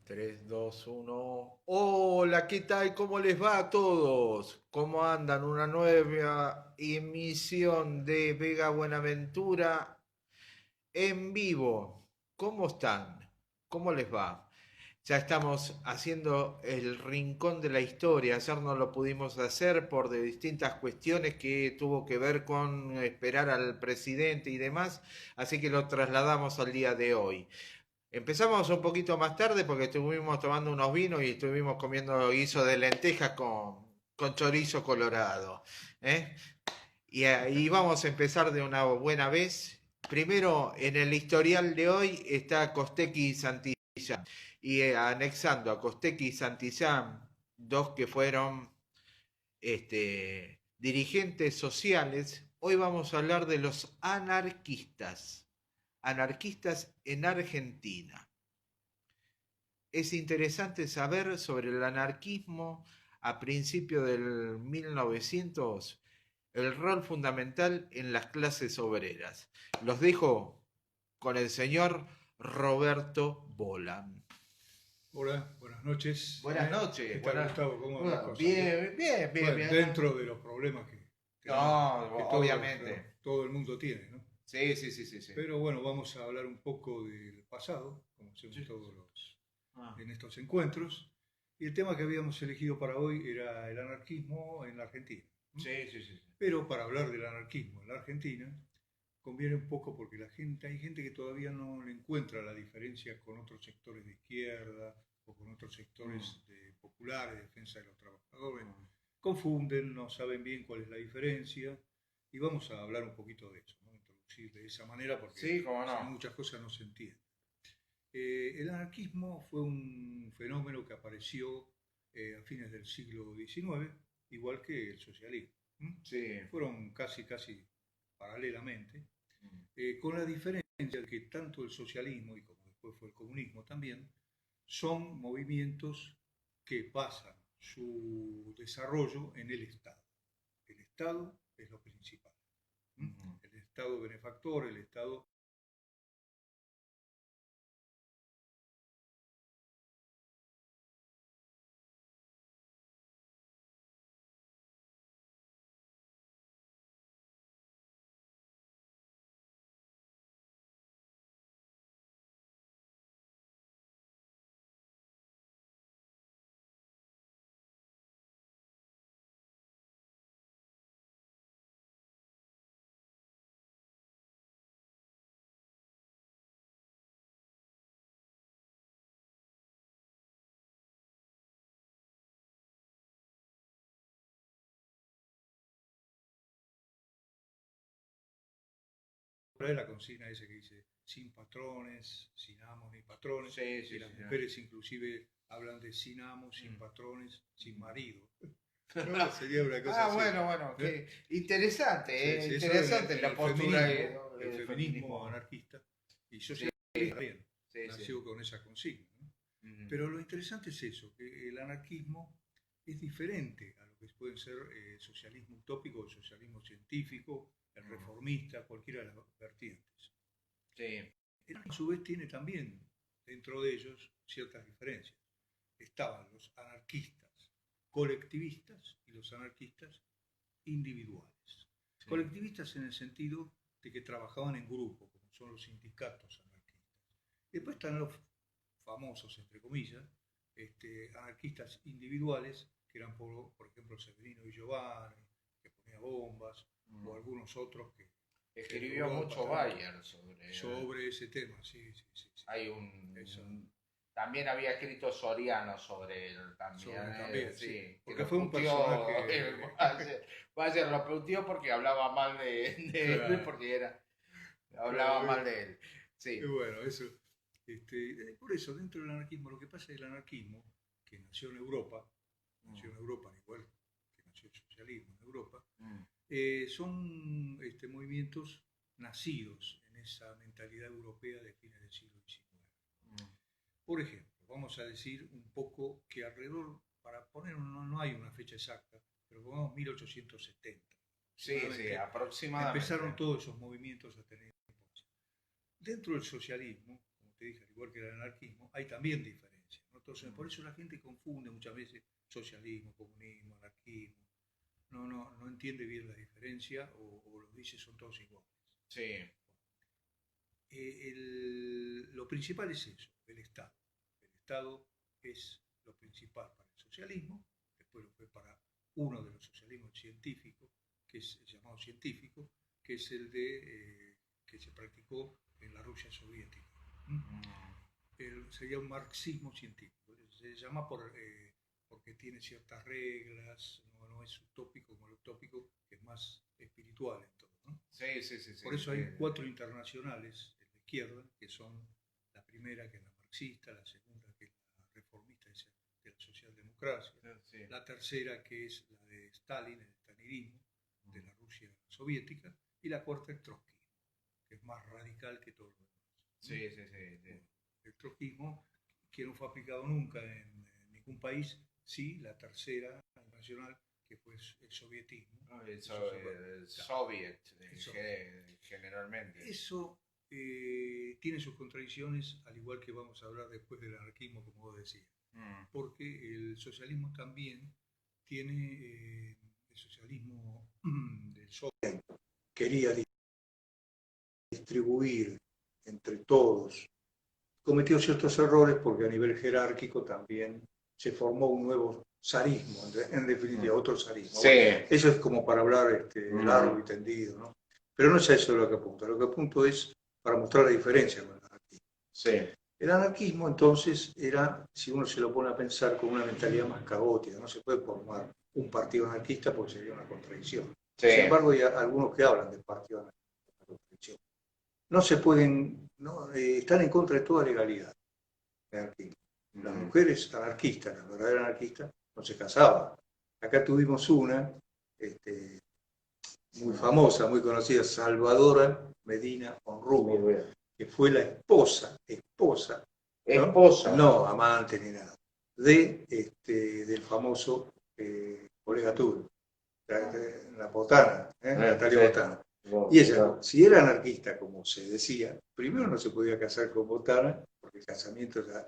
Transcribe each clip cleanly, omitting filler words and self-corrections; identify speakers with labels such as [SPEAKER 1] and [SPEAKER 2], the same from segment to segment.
[SPEAKER 1] 3, 2, 1. Hola, ¿qué tal? ¿Cómo les va a todos? ¿Cómo andan? Una nueva emisión de Vega Buenaventura en vivo. ¿Cómo están? ¿Cómo les va? Ya estamos haciendo el rincón de la historia. Ayer no lo pudimos hacer por de distintas cuestiones que tuvo que ver con esperar al presidente y demás, así que lo trasladamos al día de hoy. Empezamos un poquito más tarde porque estuvimos tomando unos vinos y estuvimos comiendo guiso de lentejas con chorizo colorado. ¿Eh? Y vamos a empezar de una buena vez. Primero, en el historial de hoy está Costequi y Santillán. Y anexando a Costequi y Santillán, dos que fueron dirigentes sociales, hoy vamos a hablar de los anarquistas. Anarquistas en Argentina. Es interesante saber sobre el anarquismo a principios del 1900, el rol fundamental en las clases obreras. Los dejo con el señor Roberto Bolan.
[SPEAKER 2] Hola, buenas noches.
[SPEAKER 1] Buenas noches.
[SPEAKER 2] ¿Qué tal, Gustavo? ¿Cómo van las cosas?
[SPEAKER 1] Bien, bien, bien,
[SPEAKER 2] Bueno,
[SPEAKER 1] bien.
[SPEAKER 2] dentro de los problemas que
[SPEAKER 1] No,
[SPEAKER 2] tenemos, que
[SPEAKER 1] obviamente.
[SPEAKER 2] todo el mundo tiene, ¿no?
[SPEAKER 1] Sí, sí, sí, sí, sí.
[SPEAKER 2] Pero bueno, vamos a hablar un poco del pasado, como hacemos
[SPEAKER 1] Sí.
[SPEAKER 2] todos los
[SPEAKER 1] Ah.
[SPEAKER 2] en estos encuentros. Y el tema que habíamos elegido para hoy era el anarquismo en la Argentina.
[SPEAKER 1] Sí, sí, sí, sí.
[SPEAKER 2] Pero para hablar del anarquismo en la Argentina, conviene un poco porque hay gente que todavía no le encuentra la diferencia con otros sectores de izquierda o con otros sectores populares de defensa de los trabajadores. Confunden, no saben bien cuál es la diferencia y vamos a hablar un poquito de eso, ¿no? Introducir de esa manera porque
[SPEAKER 1] Sí, cómo
[SPEAKER 2] si no
[SPEAKER 1] no.
[SPEAKER 2] muchas cosas no se entienden. El anarquismo fue un fenómeno que apareció a fines del siglo XIX, igual que el socialismo.
[SPEAKER 1] Sí.
[SPEAKER 2] Fueron casi paralelamente,
[SPEAKER 1] Mm.
[SPEAKER 2] con la diferencia de que tanto el socialismo y como después fue el comunismo también, son movimientos que basan su desarrollo en el Estado. El Estado es lo principal.
[SPEAKER 1] Mm.
[SPEAKER 2] El Estado benefactor, el Estado. La consigna esa que dice sin patrones, sin amos ni patrones,
[SPEAKER 1] Sí, sí,
[SPEAKER 2] y las
[SPEAKER 1] sí,
[SPEAKER 2] mujeres inclusive hablan de sin amos, sin
[SPEAKER 1] Mm.
[SPEAKER 2] patrones, sin marido. No, sería una cosa
[SPEAKER 1] Ah,
[SPEAKER 2] así.
[SPEAKER 1] bueno,
[SPEAKER 2] ¿Eh?
[SPEAKER 1] qué interesante,
[SPEAKER 2] Sí, sí, eso
[SPEAKER 1] interesante la postura
[SPEAKER 2] el
[SPEAKER 1] del
[SPEAKER 2] feminismo
[SPEAKER 1] feminismo.
[SPEAKER 2] anarquista y
[SPEAKER 1] Sí,
[SPEAKER 2] socialista también
[SPEAKER 1] sí, sí.
[SPEAKER 2] nació con esa consigna, ¿no?
[SPEAKER 1] Mm.
[SPEAKER 2] Pero lo interesante es eso, que el anarquismo es diferente a lo que pueden ser el socialismo utópico, el socialismo científico, el
[SPEAKER 1] Mm.
[SPEAKER 2] reformista, cualquiera de las vertientes.
[SPEAKER 1] Sí.
[SPEAKER 2] A su vez tiene también dentro de ellos ciertas diferencias. Estaban los anarquistas colectivistas y los anarquistas individuales.
[SPEAKER 1] Sí.
[SPEAKER 2] Colectivistas en el sentido de que trabajaban en grupo, como son los sindicatos anarquistas. Después están los famosos, entre comillas, anarquistas individuales, que eran, por ejemplo, Severino y Giovanni, que ponía bombas, o algunos otros que
[SPEAKER 1] Escribió
[SPEAKER 2] robaban
[SPEAKER 1] mucho
[SPEAKER 2] bastante
[SPEAKER 1] Bayer
[SPEAKER 2] sobre ese tema. Sí, sí, sí, sí.
[SPEAKER 1] hay
[SPEAKER 2] Eso.
[SPEAKER 1] también había escrito Soriano sobre él también,
[SPEAKER 2] Sobre también, sí.
[SPEAKER 1] sí, que
[SPEAKER 2] Porque
[SPEAKER 1] lo
[SPEAKER 2] fue un
[SPEAKER 1] puteó,
[SPEAKER 2] personaje.
[SPEAKER 1] Bayer lo puteó porque hablaba mal de él,
[SPEAKER 2] Claro,
[SPEAKER 1] porque hablaba
[SPEAKER 2] claro.
[SPEAKER 1] mal de él.
[SPEAKER 2] Y
[SPEAKER 1] Sí.
[SPEAKER 2] bueno, eso. Por eso, dentro del anarquismo, lo que pasa es que el anarquismo, que nació en Europa, al igual que nació el socialismo en Europa,
[SPEAKER 1] Mm.
[SPEAKER 2] son movimientos nacidos en esa mentalidad europea de fines del siglo XIX.
[SPEAKER 1] Mm.
[SPEAKER 2] Por ejemplo, vamos a decir un poco que alrededor, para poner, no hay una fecha exacta, pero pongamos 1870.
[SPEAKER 1] Sí, sí,
[SPEAKER 2] Empezaron
[SPEAKER 1] aproximadamente.
[SPEAKER 2] todos esos movimientos a tener importancia. Dentro del socialismo, como te dije, al igual que el anarquismo, hay también diferencias, ¿no? Entonces, por eso la gente confunde muchas veces socialismo, comunismo, anarquismo. No entiende bien la diferencia o lo dice son todos iguales.
[SPEAKER 1] Sí.
[SPEAKER 2] Lo principal es eso, el Estado. El Estado es lo principal para el socialismo, después lo fue para uno de los socialismos científicos, que es el llamado científico, que es el de que se practicó en la Rusia soviética. Sería un marxismo científico. Se llama porque tiene ciertas reglas, no es utópico como el utópico, que es más espiritual en todo, ¿no?
[SPEAKER 1] Sí.
[SPEAKER 2] Por eso hay 4 internacionales de la izquierda, que son la primera, que es la marxista, la segunda, que es la reformista de la socialdemocracia,
[SPEAKER 1] Sí.
[SPEAKER 2] la tercera, que es la de Stalin, el stalinismo, de la Rusia soviética, y la cuarta, el trotskismo, que es más radical que todo lo demás.
[SPEAKER 1] Sí.
[SPEAKER 2] El trotskismo, que no fue aplicado nunca en ningún país, sí, la tercera internacional, que fue el sovietismo.
[SPEAKER 1] El soviet, generalmente.
[SPEAKER 2] Eso tiene sus contradicciones, al igual que vamos a hablar después del anarquismo, como vos decías. Porque el socialismo también tiene, el socialismo del soviet quería distribuir entre todos. Cometió ciertos errores porque a nivel jerárquico también se formó un nuevo zarismo, en definitiva, otro zarismo.
[SPEAKER 1] Sí.
[SPEAKER 2] Bueno, eso es como para hablar largo y tendido, ¿no? Pero no es eso lo que apunta. Lo que apunto es para mostrar la diferencia con el anarquismo.
[SPEAKER 1] Sí.
[SPEAKER 2] El anarquismo, entonces, era, si uno se lo pone a pensar, con una mentalidad más caótica. No se puede formar un partido anarquista porque sería una contradicción.
[SPEAKER 1] Sí.
[SPEAKER 2] Sin embargo, hay algunos que hablan del partido anarquista, una contradicción. No se pueden, están en contra de toda legalidad. Las mujeres anarquistas, las verdaderas anarquistas, no se casaban. Acá tuvimos una muy famosa, muy conocida, Salvadora Medina Onrubia, que fue la esposa, no amante ni nada, del famoso colega tuyo, la Botana, Natalia Botana. Y ella, si era anarquista, como se decía, primero no se podía casar con Botana, porque el casamiento ya...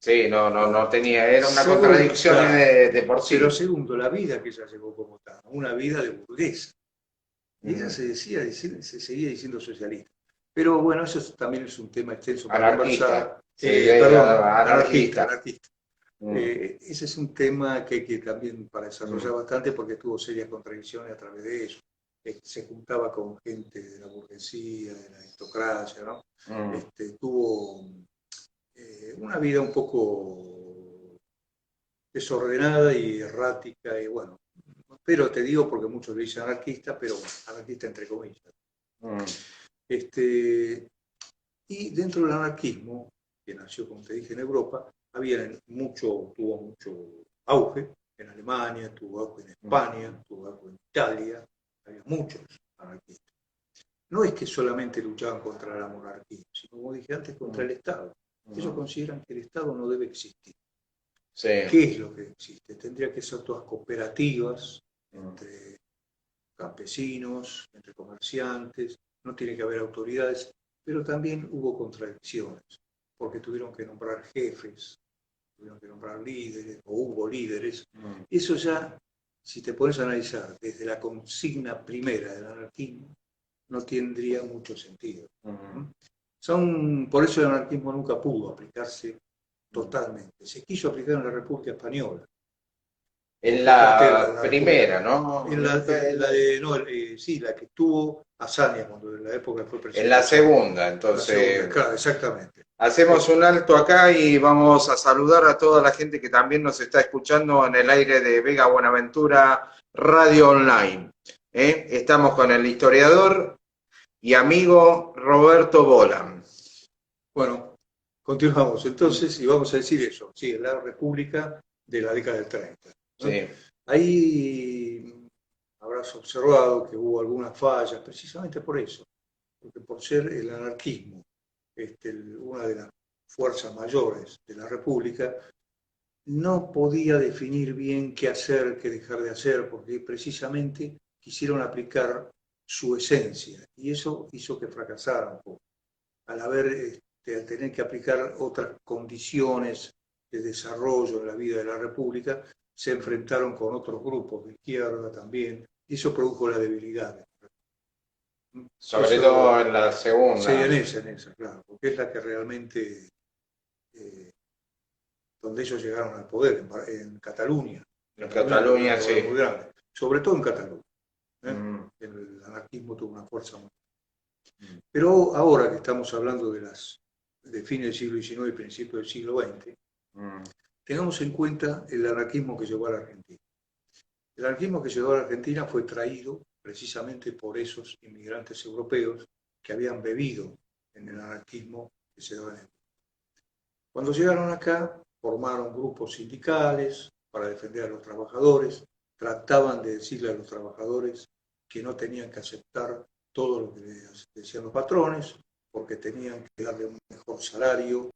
[SPEAKER 1] Sí, no tenía, era una contradicción de por sí.
[SPEAKER 2] Pero segundo, la vida que ella llevó con Botana, una vida de burguesa. Y ella se seguía diciendo socialista. Pero bueno, eso también es un tema extenso para conversar. Anarquista. Ese es un tema que hay que también para desarrollar bastante porque tuvo serias contradicciones a través de eso. Se juntaba con gente de la burguesía, de la aristocracia, ¿no? Tuvo una vida un poco desordenada y errática, y bueno, pero te digo porque muchos le dicen anarquista, pero anarquista entre comillas. Y dentro del anarquismo, que nació, como te dije, en Europa, tuvo mucho auge en Alemania, tuvo auge en España, tuvo auge en Italia, había muchos anarquistas. No es que solamente luchaban contra la monarquía, sino, como dije antes, contra el Estado. Ellos consideran que el Estado no debe existir.
[SPEAKER 1] Sí.
[SPEAKER 2] ¿Qué es lo que existe? Tendría que ser todas cooperativas, entre campesinos, entre comerciantes, no tiene que haber autoridades, pero también hubo contradicciones, porque tuvieron que nombrar jefes, tuvieron que nombrar líderes, o hubo líderes. Eso ya, si te pones a analizar desde la consigna primera del anarquismo, no tendría mucho sentido. Por eso el anarquismo nunca pudo aplicarse totalmente. Se quiso aplicar en la República Española.
[SPEAKER 1] En la primera, ¿no?
[SPEAKER 2] Sí, la que tuvo Azaña cuando en la época fue presidente.
[SPEAKER 1] En la segunda, entonces.
[SPEAKER 2] Claro, exactamente.
[SPEAKER 1] Hacemos un alto acá y vamos a saludar a toda la gente que también nos está escuchando en el aire de Vega Buenaventura Radio Online. Estamos con el historiador y amigo Roberto Bolan.
[SPEAKER 2] Bueno, continuamos entonces y vamos a decir eso. Sí, la República de la década del 30. ¿no?
[SPEAKER 1] Sí.
[SPEAKER 2] Ahí habrás observado que hubo algunas fallas, precisamente por eso, porque por ser el anarquismo una de las fuerzas mayores de la República, no podía definir bien qué hacer, qué dejar de hacer, porque precisamente quisieron aplicar su esencia, y eso hizo que fracasara un poco. Al tener que aplicar otras condiciones de desarrollo en la vida de la República, se enfrentaron con otros grupos de izquierda también, y eso produjo la debilidad.
[SPEAKER 1] Sobre
[SPEAKER 2] Eso,
[SPEAKER 1] todo en la
[SPEAKER 2] sí,
[SPEAKER 1] segunda.
[SPEAKER 2] en esa, claro, porque es la que realmente, donde ellos llegaron al poder, en Cataluña.
[SPEAKER 1] En Cataluña,
[SPEAKER 2] tuvo un
[SPEAKER 1] sí.
[SPEAKER 2] poder muy grande, sobre todo en Cataluña.
[SPEAKER 1] Mm.
[SPEAKER 2] El anarquismo tuvo una fuerza muy grande. Pero ahora que estamos hablando de fines del siglo XIX y principios del siglo XX, tengamos en cuenta el anarquismo que llegó a la Argentina. El anarquismo que llegó a la Argentina fue traído precisamente por esos inmigrantes europeos que habían bebido en el anarquismo que se daba en Europa. Cuando llegaron acá, formaron grupos sindicales para defender a los trabajadores, trataban de decirle a los trabajadores que no tenían que aceptar todo lo que les decían los patrones, porque tenían que darle un mejor salario.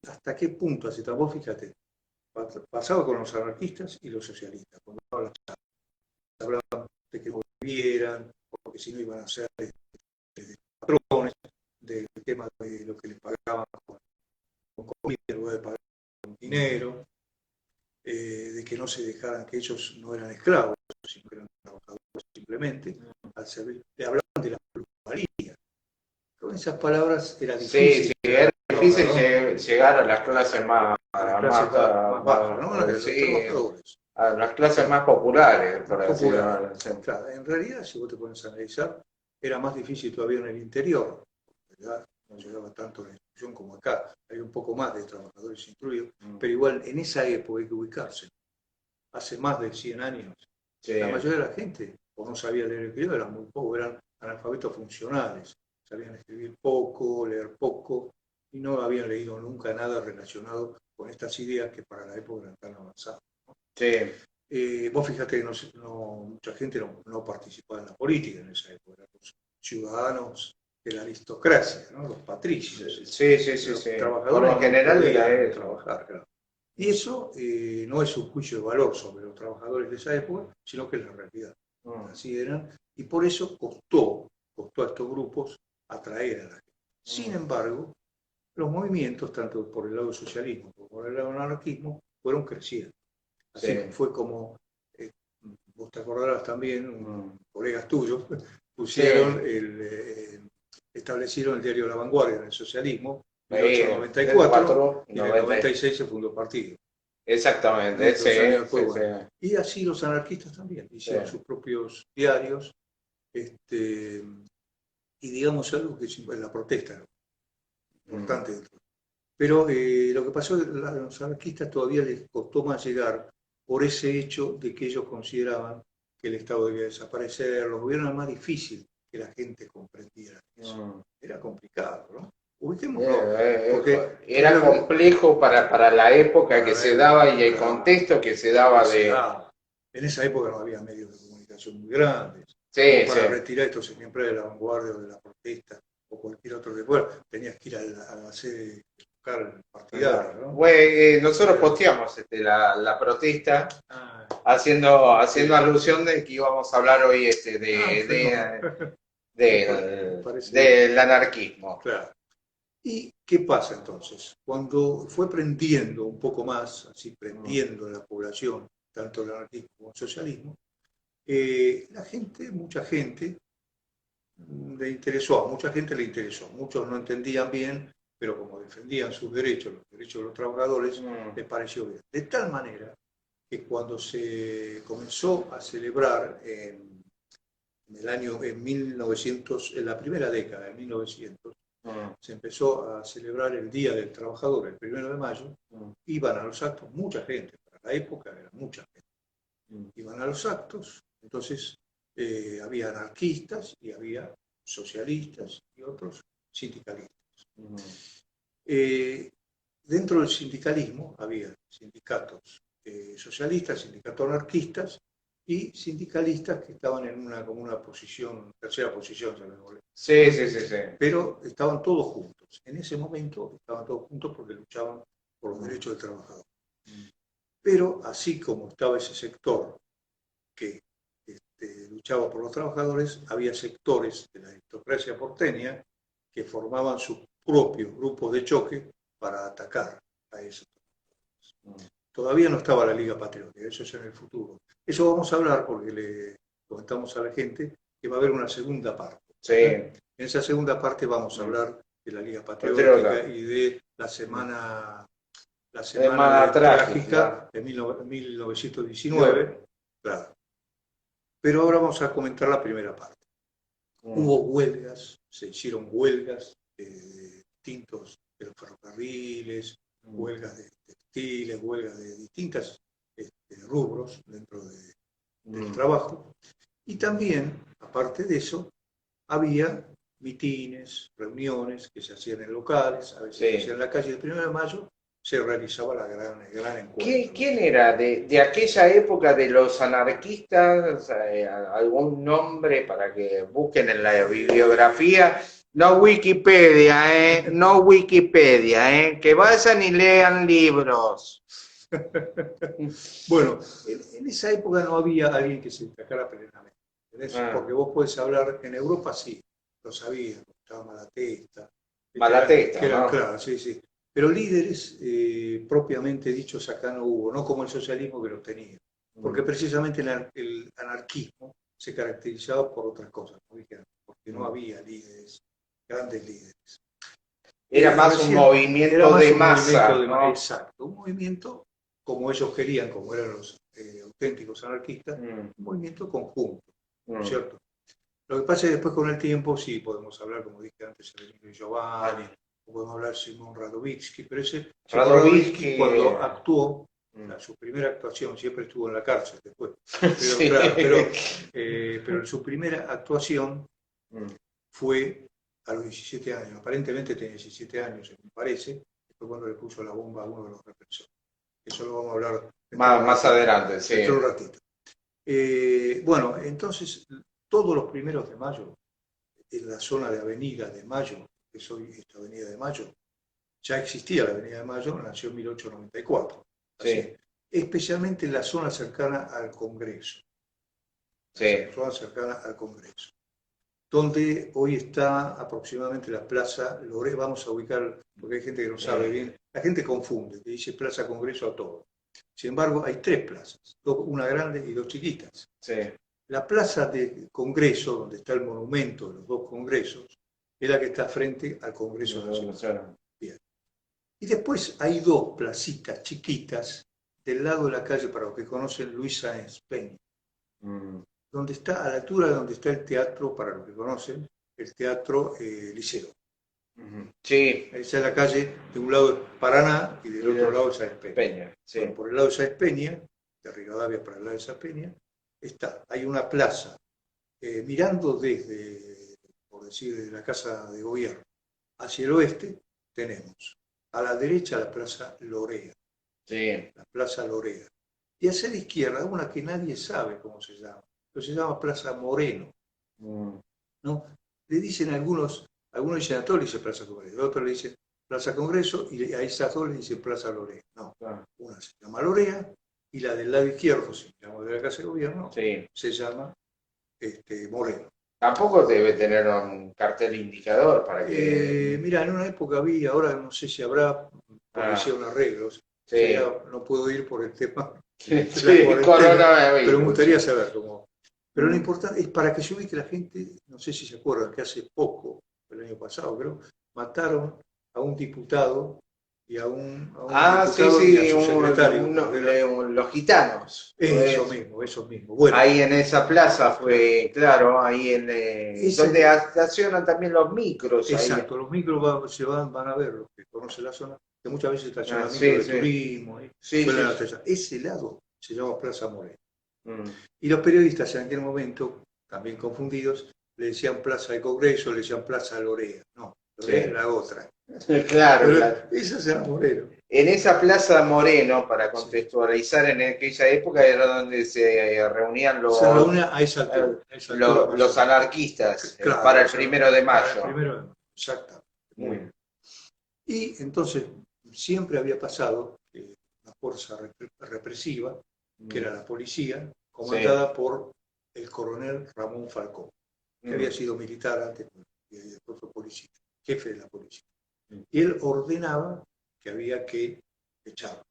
[SPEAKER 2] ¿Hasta qué punto? Así, vos fíjate, pasaba con los anarquistas y los socialistas. Cuando hablaban de que volvieran, porque si no iban a ser patrones, del tema de lo que les pagaban con comida en lugar de pagar con dinero, de que no se dejaran, que ellos no eran esclavos, sino que eran trabajadores simplemente, al servir, le hablaban de la plusvalía. Con esas palabras era difícil.
[SPEAKER 1] Sí, era difícil llegar a las clases más
[SPEAKER 2] bajas, ¿no? Los trabajadores.
[SPEAKER 1] A las clases más populares, por decirlo así.
[SPEAKER 2] Claro, en realidad, si vos te pones a analizar, era más difícil todavía en el interior. ¿Verdad? No llegaba tanto la instrucción como acá. Hay un poco más de trabajadores instruidos, pero igual en esa época hay que ubicarse. Hace más de 100 años, la mayoría de la gente o no sabía leer y escribir, eran muy pobres, eran analfabetos funcionales. Sabían escribir poco, leer poco, y no habían leído nunca nada relacionado con estas ideas que para la época eran tan avanzadas, ¿no?
[SPEAKER 1] Sí.
[SPEAKER 2] Vos fíjate que mucha gente no participaba en la política en esa época, eran los ciudadanos de la aristocracia, ¿no? Los patricios.
[SPEAKER 1] Sí.
[SPEAKER 2] Los trabajadores
[SPEAKER 1] por lo general
[SPEAKER 2] podían trabajar, claro. Y eso no es un juicio de valor sobre los trabajadores de esa época, sino que es la realidad. Así eran, y por eso costó a estos grupos atraer a la gente. Sin embargo, los movimientos, tanto por el lado del socialismo como por el lado del anarquismo, fueron creciendo. Así fue como, vos te acordarás también, colegas tuyos, establecieron el diario La Vanguardia en el socialismo, en 1894, y en el 96 se fundó el partido.
[SPEAKER 1] Exactamente,
[SPEAKER 2] Y así los anarquistas también hicieron sus propios diarios, y digamos algo que es la protesta, ¿no? Importante. Pero lo que pasó es que a los anarquistas todavía les costó más llegar por ese hecho de que ellos consideraban que el Estado debía desaparecer, los gobiernos era más difícil que la gente comprendiera eso. Era complicado, ¿no?
[SPEAKER 1] Porque era complejo para la época que se daba y el contexto que se daba
[SPEAKER 2] En esa época no había medios de comunicación muy grandes. Para retirar estos ejemplares de La Vanguardia o de la protesta o cualquier otro que fuera, tenías que ir a la sede partidario, ¿no?
[SPEAKER 1] Nosotros posteamos la protesta haciendo alusión de que íbamos a hablar hoy del anarquismo.
[SPEAKER 2] Claro. ¿Y qué pasa entonces? Cuando fue prendiendo un poco más, así prendiendo la población, tanto el anarquismo como el socialismo, mucha gente le interesó, muchos no entendían bien, pero como defendían sus derechos, los derechos de los trabajadores, les pareció bien. De tal manera que cuando se comenzó a celebrar en la primera década de 1900, se empezó a celebrar el Día del Trabajador, el 1 de mayo, iban a los actos mucha gente, para la época era mucha gente, iban a los actos, entonces había anarquistas y había socialistas y otros sindicalistas. Dentro del sindicalismo había sindicatos socialistas, sindicatos anarquistas y sindicalistas que estaban en como una posición, tercera posición, se me olvidó.
[SPEAKER 3] Sí, sí, sí, sí.
[SPEAKER 2] Pero estaban todos juntos. En ese momento estaban todos juntos porque luchaban por los derechos del trabajador. Pero así como estaba ese sector que luchaba por los trabajadores, había sectores de la aristocracia porteña que formaban sus propios grupos de choque para atacar a esos trabajadores. Todavía no estaba la Liga Patriótica, eso es en el futuro. Eso vamos a hablar porque le comentamos a la gente que va a haber una segunda parte.
[SPEAKER 3] Sí.
[SPEAKER 2] En esa segunda parte vamos a hablar de la Liga Patriótica y de la semana trágica de 1919. Claro. Pero ahora vamos a comentar la primera parte. Hubo huelgas, se hicieron huelgas distintos de los ferrocarriles, huelgas de textiles, huelgas de distintos rubros dentro del trabajo. Y también, aparte de eso, había mitines, reuniones que se hacían en locales, a veces se hacían en la calle. El 1 de mayo se realizaba el gran encuentro.
[SPEAKER 3] ¿Quién era de aquella época de los anarquistas? ¿Algún nombre para que busquen en la bibliografía? No Wikipedia, no Wikipedia, que vayan y lean libros.
[SPEAKER 2] Bueno, en esa época no había alguien que se destacara plenamente. Porque vos podés hablar, en Europa sí, lo sabían, estaba Malatesta.
[SPEAKER 3] Malatesta, ¿no?
[SPEAKER 2] Claro, sí, sí. Pero líderes propiamente dichos acá no hubo, no como el socialismo que los tenía. Porque precisamente el anarquismo se caracterizaba por otras cosas, porque no había líderes, grandes líderes.
[SPEAKER 3] Era más un movimiento de masa.
[SPEAKER 2] Exacto, un movimiento como ellos querían, como eran los auténticos anarquistas, un movimiento conjunto, ¿cierto? Lo que pasa es que después con el tiempo sí podemos hablar, como dije antes, de Giovanni, podemos hablar de Simón Radovicsky, pero ese Radovicsky cuando actuó, su primera actuación, siempre estuvo en la cárcel después, pero, sí. Claro, pero su primera actuación fue a los 17 años, aparentemente tenía 17 años, me parece, fue cuando le puso la bomba a uno de los represores. Eso lo vamos a hablar
[SPEAKER 3] más adelante, sí.
[SPEAKER 2] Dentro de un ratito. Bueno, entonces, todos los 1 de mayo, en la zona de Avenida de Mayo, que es hoy esta Avenida de Mayo, ya existía la Avenida de Mayo, nació en 1894. Sí. Especialmente en la zona cercana al Congreso.
[SPEAKER 3] Sí.
[SPEAKER 2] La zona cercana al Congreso. Donde hoy está aproximadamente la Plaza Lorea. Vamos a ubicar, porque hay gente que no sabe bien, la gente confunde, que dice Plaza Congreso a todo. Sin embargo, hay 3 plazas, una grande y 2 chiquitas.
[SPEAKER 3] Sí.
[SPEAKER 2] La Plaza de Congreso, donde está el monumento de los 2 congresos, es la que está frente al Congreso Nacional. Bien. Y después hay 2 placitas chiquitas del lado de la calle, para los que conocen, Luis Sáenz Peña, donde está, a la altura de donde está el teatro, para los que conocen, el Teatro Liceo.
[SPEAKER 3] Sí.
[SPEAKER 2] Esa es la calle, de un lado de Paraná y del otro lado de Sáenz Peña.
[SPEAKER 3] Sí.
[SPEAKER 2] Bueno, por el lado de Sáenz Peña, de Rivadavia para el lado de Sáenz Peña, hay una plaza, mirando desde, por decir, desde la Casa de Gobierno hacia el oeste, tenemos a la derecha la Plaza Lorea.
[SPEAKER 3] Sí.
[SPEAKER 2] La Plaza Lorea. Y hacia la izquierda, una que nadie sabe cómo se llama, pero se llama Plaza Moreno. ¿No? Le dicen algunos dicen a todos le dicen Plaza Congreso, otros le dicen Plaza Congreso, y a esas 2 le dicen Plaza Lorea. No, una se llama Lorea, y la del lado izquierdo, si miramos de la Casa de Gobierno, se llama Moreno.
[SPEAKER 3] Tampoco debe tener un cartel indicador para que...
[SPEAKER 2] Mira, en una época había, ahora no sé si habrá, porque hicieron arreglos, no puedo ir por el tema de la cuarentena, pero me gustaría saber cómo. Pero lo importante es para que se ubique la gente, no sé si se acuerdan que hace poco, el año pasado creo, mataron a un diputado y a un
[SPEAKER 3] Sí,
[SPEAKER 2] diputado y a
[SPEAKER 3] sí,
[SPEAKER 2] su secretario.
[SPEAKER 3] los gitanos.
[SPEAKER 2] Eso mismo. Bueno,
[SPEAKER 3] Ahí en esa plaza fue, claro, ahí donde
[SPEAKER 2] ese,
[SPEAKER 3] estacionan también los micros. Ahí.
[SPEAKER 2] exacto, los micros van a ver, los que conocen la zona, que muchas veces estacionan micros
[SPEAKER 3] Sí,
[SPEAKER 2] de
[SPEAKER 3] sí.
[SPEAKER 2] turismo,
[SPEAKER 3] Sí,
[SPEAKER 2] suelen
[SPEAKER 3] sí.
[SPEAKER 2] estacionar. Ese lado se llama Plaza Moreno.
[SPEAKER 3] Mm.
[SPEAKER 2] Y los periodistas en aquel momento, también confundidos, le decían Plaza del Congreso, le decían Plaza Lorea. No, Lorea
[SPEAKER 3] Sí.
[SPEAKER 2] es la otra.
[SPEAKER 3] Claro,
[SPEAKER 2] Pero
[SPEAKER 3] claro.
[SPEAKER 2] esa será Moreno.
[SPEAKER 3] En esa Plaza Moreno, para
[SPEAKER 2] Sí.
[SPEAKER 3] contextualizar, en aquella época era donde se reunían
[SPEAKER 2] Se reúne a esa altura.
[SPEAKER 3] los anarquistas
[SPEAKER 2] Claro,
[SPEAKER 3] para el 1 de
[SPEAKER 2] para el
[SPEAKER 3] mayo.
[SPEAKER 2] 1 de mayo, exactamente. Muy
[SPEAKER 3] Mm.
[SPEAKER 2] bien. Y entonces siempre había pasado que una fuerza represiva, que era la policía, comandada por el coronel Ramón Falcón, que había sido militar antes y después fue policía, jefe de la policía. Y él ordenaba que había que echarlos.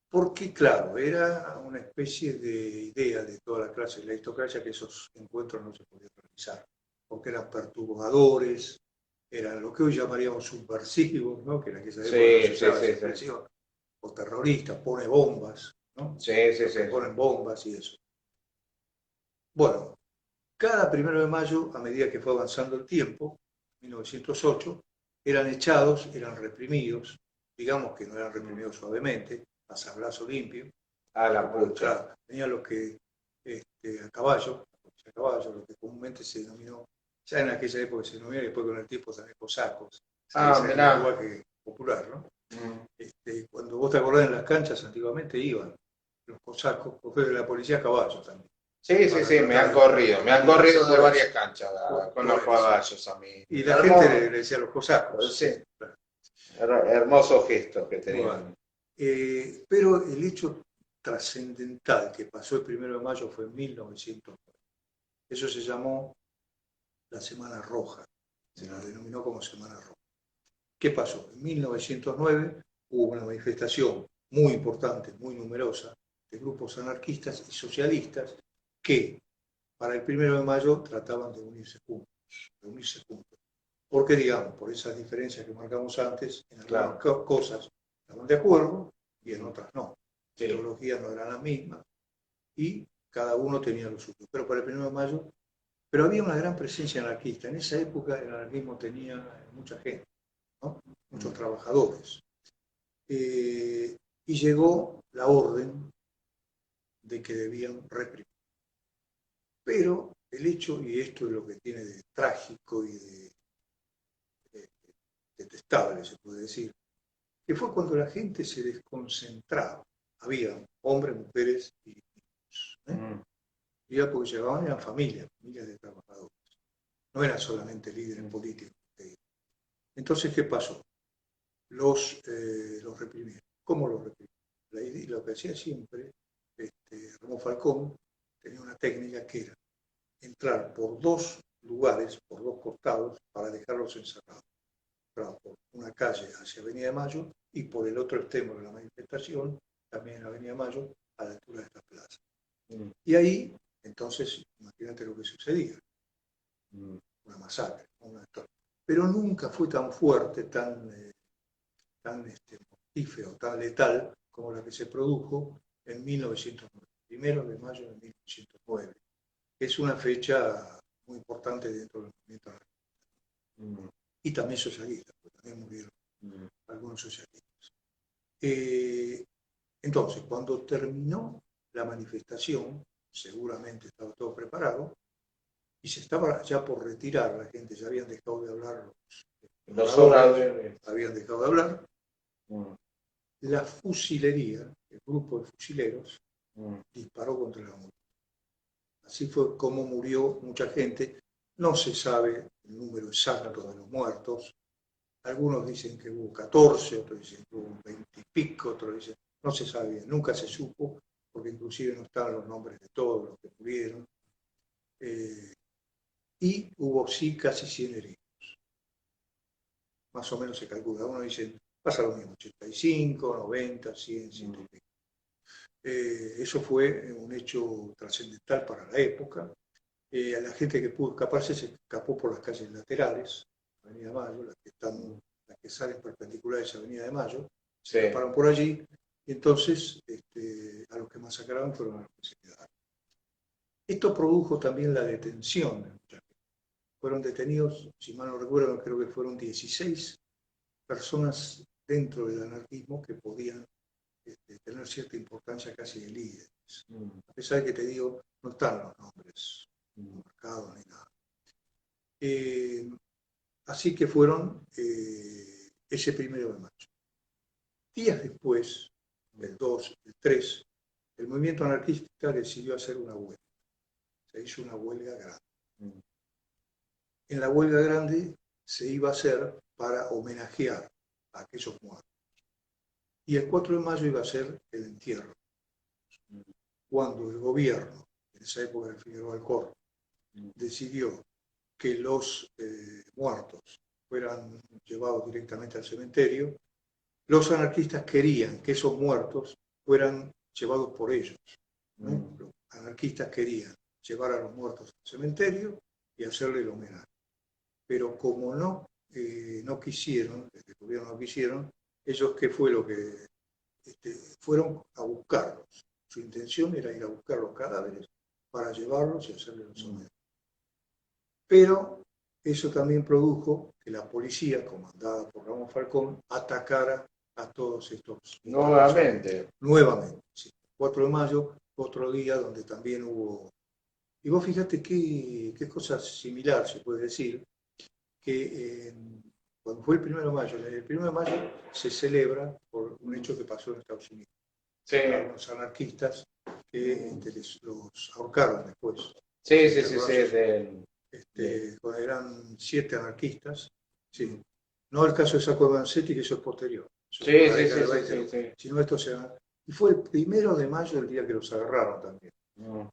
[SPEAKER 2] Porque, claro, era una especie de idea de toda la clase de la aristocracia que esos encuentros no se podían realizar, porque eran perturbadores, eran lo que hoy llamaríamos subversivos, ¿no? Que en aquella época no se usaba esa expresión, o terroristas, pone bombas, ¿no? Ponen bombas y eso. Bueno, cada 1 de mayo, a medida que fue avanzando el tiempo, 1908, eran echados, eran reprimidos, digamos que no eran reprimidos suavemente, a sablazo limpio.
[SPEAKER 3] A la pucha.
[SPEAKER 2] Claro, tenían los que a caballo, lo que comúnmente se denominó, ya en aquella época se denominó, y después con el tiempo también cosacos. Ese es el lenguaje popular, ¿no? Cuando vos te acordás en las canchas antiguamente iban los cosacos, de la policía a caballo también.
[SPEAKER 3] Sí, me han corrido de varias canchas con los caballos a mí.
[SPEAKER 2] Y la gente le decía a los cosacos.
[SPEAKER 3] Sí. Hermoso gesto que tenían.
[SPEAKER 2] Bueno, pero el hecho trascendental que pasó el 1 de mayo fue en 1909. Eso se llamó la Semana Roja, se la denominó como Semana Roja. ¿Qué pasó? En 1909 hubo una manifestación muy importante, muy numerosa, de grupos anarquistas y socialistas que para el 1 de mayo trataban de unirse juntos. Porque, digamos, por esas diferencias que marcamos antes, en algunas cosas estaban de acuerdo y en otras no. Las ideologías no eran las mismas y cada uno tenía lo suyo. Pero para el 1 de mayo, pero había una gran presencia anarquista. En esa época el anarquismo tenía mucha gente, ¿no? Muchos trabajadores. Y llegó la orden de que debían reprimir. Pero el hecho, y esto es lo que tiene de trágico y de detestable, se puede decir, que fue cuando la gente se desconcentraba. Había hombres, mujeres y niños. Ya porque llegaban, eran familias de trabajadores. No eran solamente líderes políticos. Entonces, ¿qué pasó? Los reprimieron. ¿Cómo los reprimieron? Lo que hacía siempre Ramón Falcón tenía una técnica que era entrar por dos lugares, por dos costados, para dejarlos encerrados. Por una calle hacia Avenida de Mayo y por el otro extremo de la manifestación, también en Avenida de Mayo, a la altura de esta plaza. Y ahí, entonces, imagínate lo que sucedía. Una masacre. Pero nunca fue tan fuerte, tan mortífero, tan letal como la que se produjo en 1909, 1 de mayo de 1909. Es una fecha muy importante dentro del movimiento anarquista. Y también socialista, porque también murieron algunos socialistas. Entonces, cuando terminó la manifestación, seguramente estaba todo preparado, y se estaba ya por retirar, la gente ya habían dejado de hablar, los oradores habían dejado de hablar, la fusilería, el grupo de fusileros, disparó contra la multitud. Así fue como murió mucha gente. No se sabe el número exacto de los muertos. Algunos dicen que hubo 14, otros dicen que hubo 20 y pico, otros dicen, no se sabe bien, nunca se supo, porque inclusive no estaban los nombres de todos los que murieron. Y hubo sí casi 100 heridos. Más o menos se calcula. Uno dice, pasa lo mismo, 85, 90, 100, 100 y pico. Eso fue un hecho trascendental para la época. La gente que pudo escaparse se escapó por las calles laterales, Avenida Mayo, las que están las que salen perpendiculares a Avenida de Mayo,
[SPEAKER 3] Sí.
[SPEAKER 2] se pararon por allí, y entonces a los que masacraron fueron a los que se quedaron. Esto produjo también la detención de mucha gente. Fueron detenidos, si mal no recuerdo, creo que fueron 16 personas dentro del anarquismo que podían tener cierta importancia casi de líderes. A pesar de que te digo, no están los nombres marcados ni nada. Así que fueron ese 1 de mayo. Días después, el 2, el 3, el movimiento anarquista decidió hacer una huelga. Se hizo una huelga grande. En la huelga grande se iba a hacer para homenajear a aquellos muertos. Y el 4 de mayo iba a ser el entierro. Cuando el gobierno, en esa época del Figueroa Alcorta, decidió que los muertos fueran llevados directamente al cementerio, los anarquistas querían que esos muertos fueran llevados por ellos. Los anarquistas querían llevar a los muertos al cementerio y hacerle el homenaje. Pero como no quisieron, desde el gobierno no quisieron, ellos, ¿qué fue lo que fueron a buscarlos? Su intención era ir a buscar los cadáveres para llevarlos y hacerles los homenajes. Pero eso también produjo que la policía, comandada por Ramón Falcón, atacara a todos estos.
[SPEAKER 3] Nuevamente.
[SPEAKER 2] Nuevamente, sí. 4 de mayo, otro día donde también hubo. Y vos fíjate qué cosa similar se puede decir, que cuando fue el 1 de mayo, el 1 de mayo se celebra por un hecho que pasó en Estados Unidos.
[SPEAKER 3] Sí.
[SPEAKER 2] Los anarquistas que los ahorcaron después.
[SPEAKER 3] Sí.
[SPEAKER 2] Eran 7 anarquistas. Sí. No el caso de Sacco de Vanzetti, que eso es posterior. Eso
[SPEAKER 3] Sí,
[SPEAKER 2] Sino esto y fue el 1 de mayo el día que los agarraron también.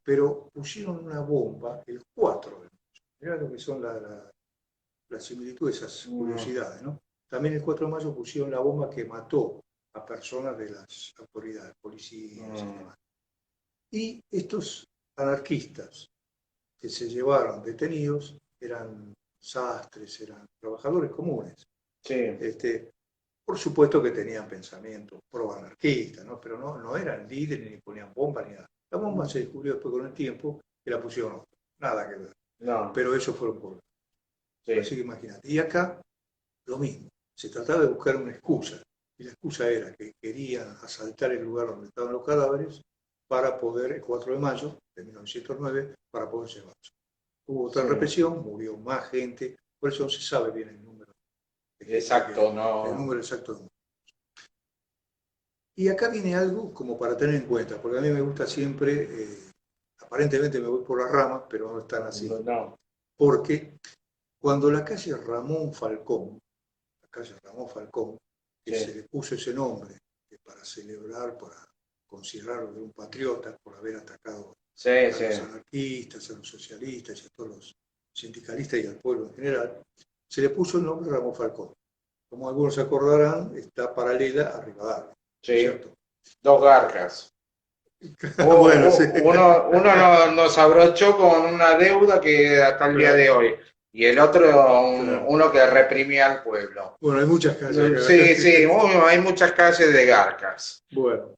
[SPEAKER 2] Pero pusieron una bomba el 4 de mayo. Mirá lo que son las similitudes, esas curiosidades, ¿no? También el 4 de mayo pusieron la bomba que mató a personas de las autoridades, policías y demás. Y estos anarquistas que se llevaron detenidos eran sastres, eran trabajadores comunes.
[SPEAKER 3] Sí.
[SPEAKER 2] Por supuesto que tenían pensamientos pro-anarquistas, ¿no? Pero no eran líderes ni ponían bombas ni nada. La bomba se descubrió después con el tiempo que la pusieron otros. Nada que ver.
[SPEAKER 3] No.
[SPEAKER 2] Pero esos fueron por.
[SPEAKER 3] Sí.
[SPEAKER 2] Así que imagínate. Y acá lo mismo. Se trataba de buscar una excusa. Y la excusa era que querían asaltar el lugar donde estaban los cadáveres para poder, el 4 de mayo de 1909, para poder llevarlos. Hubo otra represión, murió más gente, por eso no se sabe bien el número.
[SPEAKER 3] Exacto, no.
[SPEAKER 2] El número exacto de muertos. Y acá viene algo como para tener en cuenta, porque a mí me gusta siempre, aparentemente me voy por las ramas, pero no están así.
[SPEAKER 3] No.
[SPEAKER 2] Porque cuando la calle Ramón Falcón, que se le puso ese nombre para celebrar, para considerarlo de un patriota por haber atacado a los anarquistas, a los socialistas y a todos los sindicalistas y al pueblo en general, se le puso el nombre Ramón Falcón. Como algunos se acordarán, está paralela a Rivadavia.
[SPEAKER 3] Sí.
[SPEAKER 2] ¿Cierto?
[SPEAKER 3] 2 garcas.
[SPEAKER 2] Bueno, sí.
[SPEAKER 3] Uno nos abrochó con una deuda que hasta el día de hoy. Y el otro, uno que reprimía al pueblo.
[SPEAKER 2] Bueno, hay muchas calles.
[SPEAKER 3] Sí, hay muchas calles de garcas.
[SPEAKER 2] Bueno,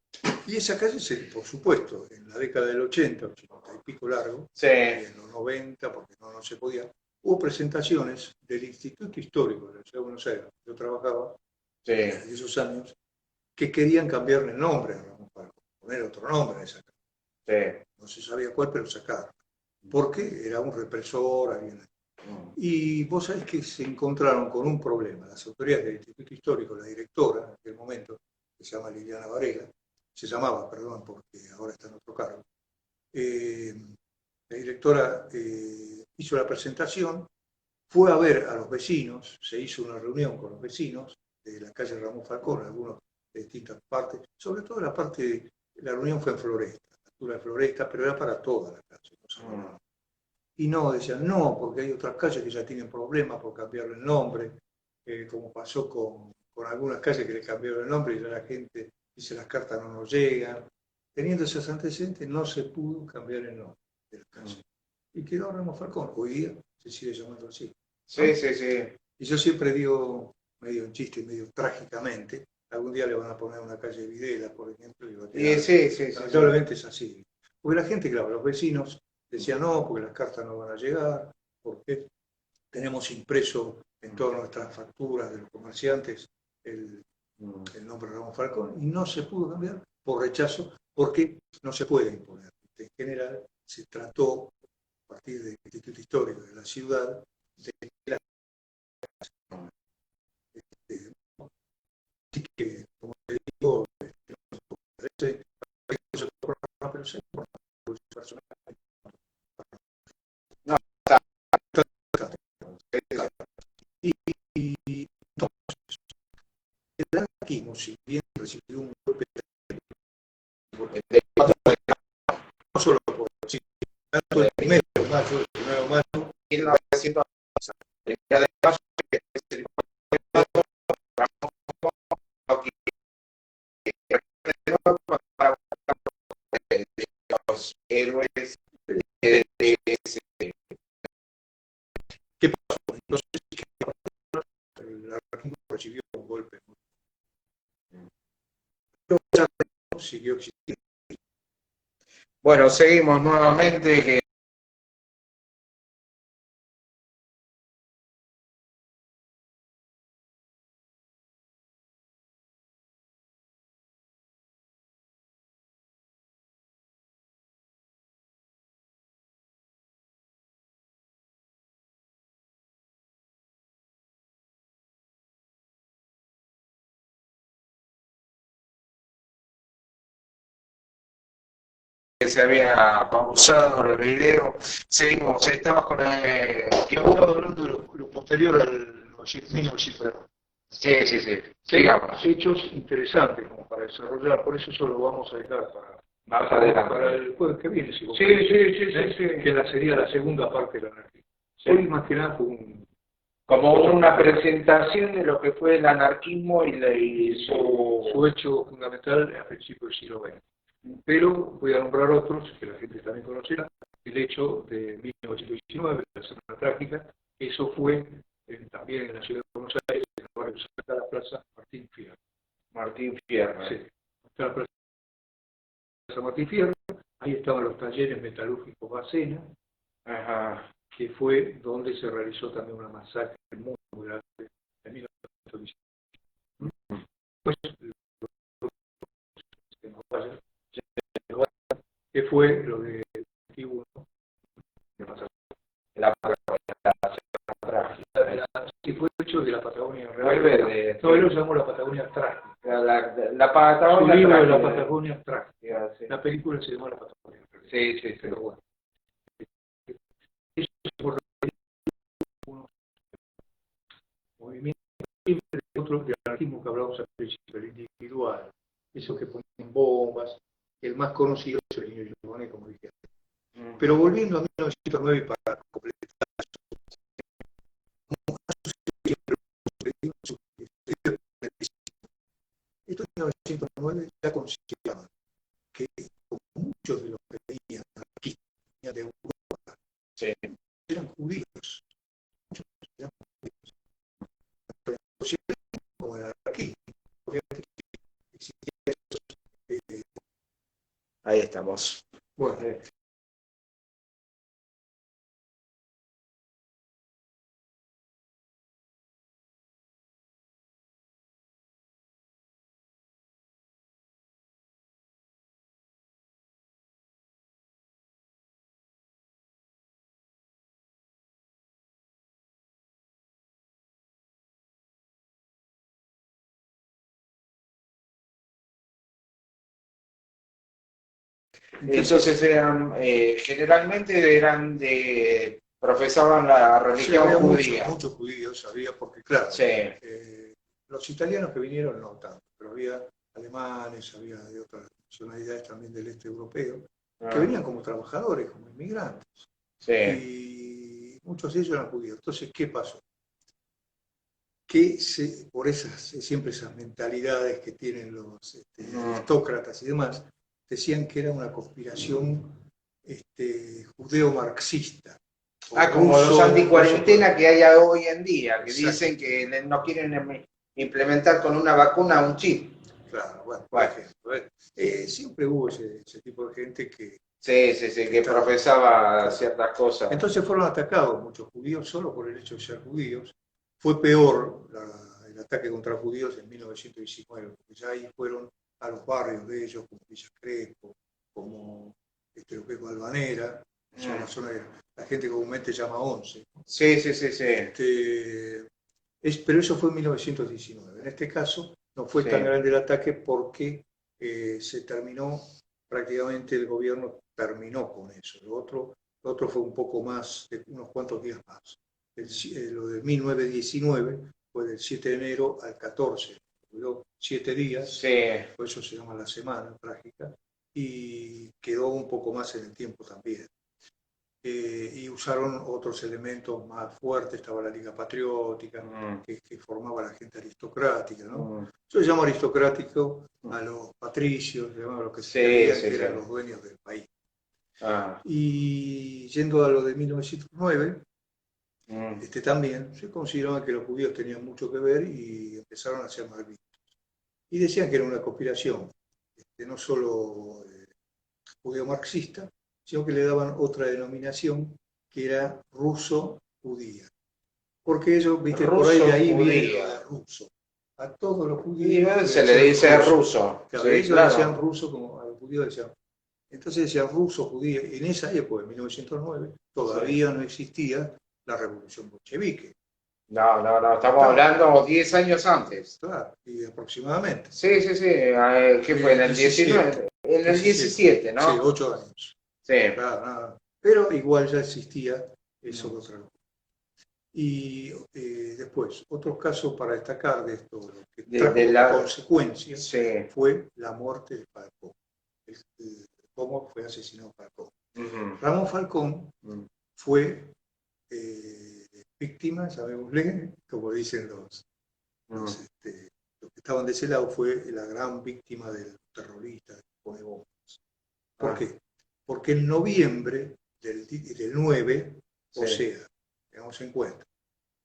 [SPEAKER 2] y esa calle, por supuesto, en la década del 80 y pico largo,
[SPEAKER 3] Sí.
[SPEAKER 2] y en los 90, porque no se podía, hubo presentaciones del Instituto Histórico de la Ciudad de Buenos Aires, donde yo trabajaba en esos años, que querían cambiarle el nombre a Ramón Falcón, poner otro nombre a esa calle.
[SPEAKER 3] Sí.
[SPEAKER 2] No se sabía cuál, pero sacaron. Porque era un represor, alguien. Y vos sabés que se encontraron con un problema. Las autoridades del Instituto Histórico, la directora en aquel momento, que se llama Liliana Varela, porque ahora está en otro cargo, la directora hizo la presentación, fue a ver a los vecinos, se hizo una reunión con los vecinos de la calle Ramón Falcón, algunos de distintas partes, sobre todo la reunión fue en Floresta, la altura de Floresta, pero era para toda la calle. Y decían, no, porque hay otras calles que ya tienen problemas por cambiarle el nombre, como pasó con algunas calles que le cambiaron el nombre y ya la gente dice las cartas no nos llegan. Teniendo esos antecedentes no se pudo cambiar el nombre de la calle. Y quedó Ramón Falcón, hoy día se sigue llamando así.
[SPEAKER 3] Sí.
[SPEAKER 2] Y yo siempre digo, medio en chiste y medio trágicamente, algún día le van a poner una calle Videla, por ejemplo, y va a
[SPEAKER 3] Sí,
[SPEAKER 2] quedar.
[SPEAKER 3] sí.
[SPEAKER 2] Lamentablemente es así. Porque la gente, claro, los vecinos decían no, porque las cartas no van a llegar, porque tenemos impreso en todas nuestras facturas de los comerciantes el nombre de Ramón Falcón, y no se pudo cambiar por rechazo, porque no se puede imponer. En general, se trató, a partir del Instituto Histórico de la ciudad, de la... Así que, como te digo, pero se personal.
[SPEAKER 3] No, está.
[SPEAKER 2] Y entonces, el anarquismo, si bien recibió un golpe no solo por tanto el primero de mayo,
[SPEAKER 3] 1900, y además los héroes de ese.
[SPEAKER 2] ¿qué pasó? Entonces, el anarquismo recibió un golpe. Pero ya siguió existiendo.
[SPEAKER 3] Bueno, seguimos nuevamente. Que se había pausado el video. Seguimos, estamos con
[SPEAKER 2] Que estaba hablando de lo posterior al mismo Cifero.
[SPEAKER 3] Sí. Sigamos.
[SPEAKER 2] Hechos interesantes como para desarrollar, por eso lo vamos a dejar
[SPEAKER 3] Más adelante.
[SPEAKER 2] para el jueves que viene, si vos
[SPEAKER 3] Sí.
[SPEAKER 2] que sería la segunda parte de la anarquía.
[SPEAKER 3] Sí.
[SPEAKER 2] Hoy más que nada fue
[SPEAKER 3] Como una presentación de lo que fue el anarquismo y
[SPEAKER 2] su hecho fundamental a principios del siglo XX. Pero voy a nombrar otros que la gente también conocerá. El hecho de 1919, la Semana Trágica, eso fue también en la ciudad de Buenos Aires, en el barrio cerca de la Plaza Martín Fierro.
[SPEAKER 3] Martín Fierro.
[SPEAKER 2] Sí, está la Plaza Martín Fierro, ahí estaban los talleres metalúrgicos Bacena,
[SPEAKER 3] Ajá.
[SPEAKER 2] que fue donde se realizó también una masacre muy grande en 1919. Pues, que fue lo de antiguo, que fue hecho de la Patagonia Real. No, él lo llamó la Patagonia Trágica.
[SPEAKER 3] La Patagonia.
[SPEAKER 2] Su libro de la Patagonia Trágica.
[SPEAKER 3] Sí.
[SPEAKER 2] La película se llamó La Patagonia Real.
[SPEAKER 3] Sí.
[SPEAKER 2] Pero bueno. Eso es por unos movimientos, otro del anarquismo que hablamos al principio, el individual, esos que ponen bombas. El más conocido es el niño Giovanni, como dije. Pero volviendo a 1909 para completar esto en 1909 ya consideraban que como muchos de los que venían aquí de Europa eran judíos. Muchos eran judíos. Pero como era aquí, obviamente existía eso.
[SPEAKER 3] Ahí estamos.
[SPEAKER 2] Bueno,
[SPEAKER 3] Entonces generalmente profesaban la religión
[SPEAKER 2] había
[SPEAKER 3] judía.
[SPEAKER 2] muchos judíos, había, porque claro,
[SPEAKER 3] Sí.
[SPEAKER 2] Los italianos que vinieron no tanto, pero había alemanes, había de otras nacionalidades también del este europeo, que venían como trabajadores, como inmigrantes.
[SPEAKER 3] Sí.
[SPEAKER 2] Y muchos de ellos eran judíos. Entonces, ¿qué pasó? Que por siempre esas mentalidades que tienen los aristócratas y demás, decían que era una conspiración judeo-marxista.
[SPEAKER 3] Como los anticuarentena que hay hoy en día, que dicen que no quieren implementar con una vacuna un chip.
[SPEAKER 2] Claro, bueno, por
[SPEAKER 3] Bueno,
[SPEAKER 2] ejemplo. Siempre hubo ese tipo de gente que
[SPEAKER 3] que
[SPEAKER 2] estaba.
[SPEAKER 3] profesaba
[SPEAKER 2] Claro.
[SPEAKER 3] ciertas cosas.
[SPEAKER 2] Entonces fueron atacados muchos judíos solo por el hecho de ser judíos. Fue peor el ataque contra judíos en 1919, porque ya ahí fueron a los barrios de ellos, como Villa Crespo, como lo que es Balvanera, son la zona que la gente comúnmente llama 11.
[SPEAKER 3] Sí.
[SPEAKER 2] Pero eso fue en 1919. En este caso no fue tan grande el ataque porque se terminó, prácticamente el gobierno terminó con eso. Lo otro fue un poco más, de unos cuantos días más. Lo de 1919 fue del 7 de enero al 14, duró 7 días, por eso se llama la semana trágica, y quedó un poco más en el tiempo también. Y usaron otros elementos más fuertes, estaba la Liga Patriótica, que formaba la gente aristocrática, ¿no? Yo llamo aristocrático a los patricios, llamaba a los que se creían que eran los dueños del país. Y yendo a lo de 1909, también se consideraba que los judíos tenían mucho que ver y empezaron a ser mal vistos. Y decían que era una conspiración, no solo judeo-marxista, sino que le daban otra denominación que era ruso-judía. Porque ellos, viste, por ahí de ahí viene lo de ruso. A todos los judíos
[SPEAKER 3] se le dice ruso.
[SPEAKER 2] Claro, ellos decían ruso, como a los judíos decían. Entonces decían ruso, judío. En esa época, en 1909, todavía no existía la revolución bolchevique.
[SPEAKER 3] No, estamos hablando 10 años antes.
[SPEAKER 2] Claro, y aproximadamente.
[SPEAKER 3] Sí. ¿Qué fue? En el 19. En el 17, ¿no?
[SPEAKER 2] Sí, 8 años.
[SPEAKER 3] Sí.
[SPEAKER 2] Claro. Pero igual ya existía eso de otra cosa. Y después, otros casos para destacar de esto, lo que trajo la consecuencia fue la muerte de Falcón. Cómo fue asesinado Falcón. Ramón Falcón fue víctima, llamémosle, como dicen los que estaban de ese lado, fue la gran víctima del terrorista, de bombas. ¿Por qué? Porque en noviembre del 9, o sea, tengamos en cuenta,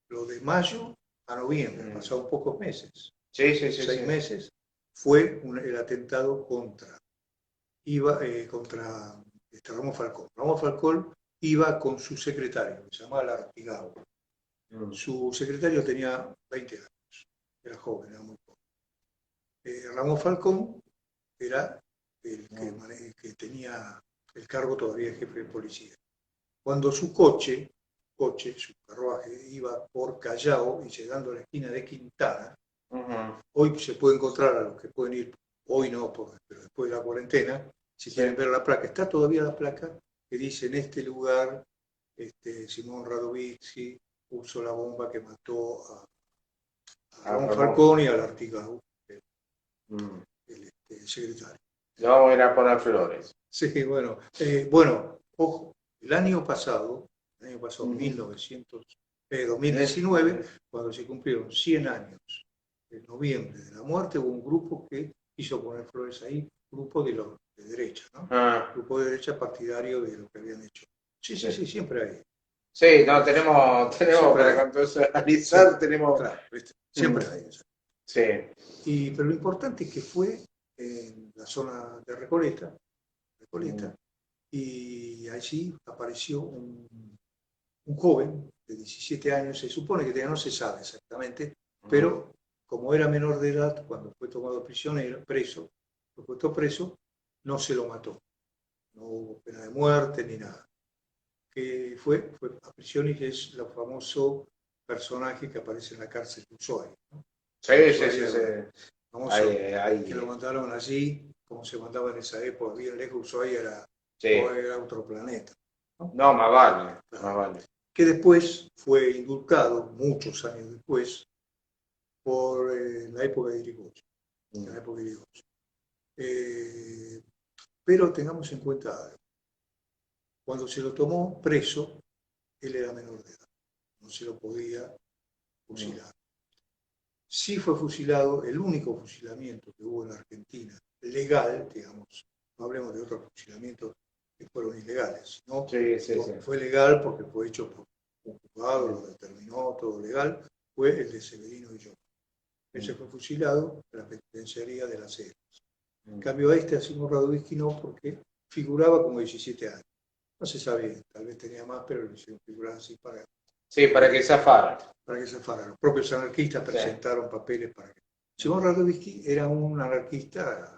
[SPEAKER 2] lo de mayo a noviembre, pasaron pocos meses, 6 meses, fue el atentado contra Ramón Falcón. Ramón Falcón iba con su secretario, que se llamaba Lartigao. Su secretario tenía 20 años, era joven, era muy joven. Ramón Falcón era el que tenía el cargo todavía de jefe de policía. Cuando su su carruaje, iba por Callao y llegando a la esquina de Quintana, hoy se puede encontrar a los que pueden ir, hoy no, pero después de la cuarentena, si quieren ver la placa, está todavía la placa que dice: en este lugar Simón Radovici puso la bomba que mató a Ramón Falcón y al Lartigao, el secretario.
[SPEAKER 3] No, era poner flores.
[SPEAKER 2] Sí, bueno, ojo, el año pasado, 2019, cuando se cumplieron 100 años, en noviembre de la muerte, hubo un grupo que quiso poner flores ahí, grupo de los de derecha, ¿no? Grupo de derecha partidario de lo que habían hecho. Sí, siempre hay.
[SPEAKER 3] Sí, no, tenemos para contextualizar, tenemos...
[SPEAKER 2] Claro, siempre hay eso.
[SPEAKER 3] Sí.
[SPEAKER 2] Pero lo importante es que fue en la zona de Recoleta, y allí apareció un joven de 17 años, se supone que no se sabe exactamente, pero como era menor de edad, cuando fue tomado preso, fue puesto preso, no se lo mató. No hubo pena de muerte ni nada. Que fue a prisión, y que es el famoso personaje que aparece en la cárcel de Ushuaia, ¿no?
[SPEAKER 3] Sí.
[SPEAKER 2] Que lo mandaron allí, como se mandaba en esa época, bien lejos. Ushuaia era otro planeta.
[SPEAKER 3] No, más vale.
[SPEAKER 2] Que después fue indultado, muchos años después, por la época de Irigoyen. Pero tengamos en cuenta algo. Cuando se lo tomó preso, él era menor de edad, no se lo podía fusilar. Sí fue fusilado, el único fusilamiento que hubo en la Argentina, legal, digamos, no hablemos de otros fusilamientos que fueron ilegales, sino fue legal porque fue hecho por un juzgado, lo determinó, todo legal, fue el de Severino Illón. Ese fue fusilado en la penitenciaría de Las Heras. En cambio, a Asimov Radovisky no, porque figuraba como 17 años. No se sabía, tal vez tenía más, pero lo hicieron figurar así para
[SPEAKER 3] Sí, para que zafara.
[SPEAKER 2] para que se fuera. Los propios anarquistas presentaron papeles para que... Simón Radovisky era un anarquista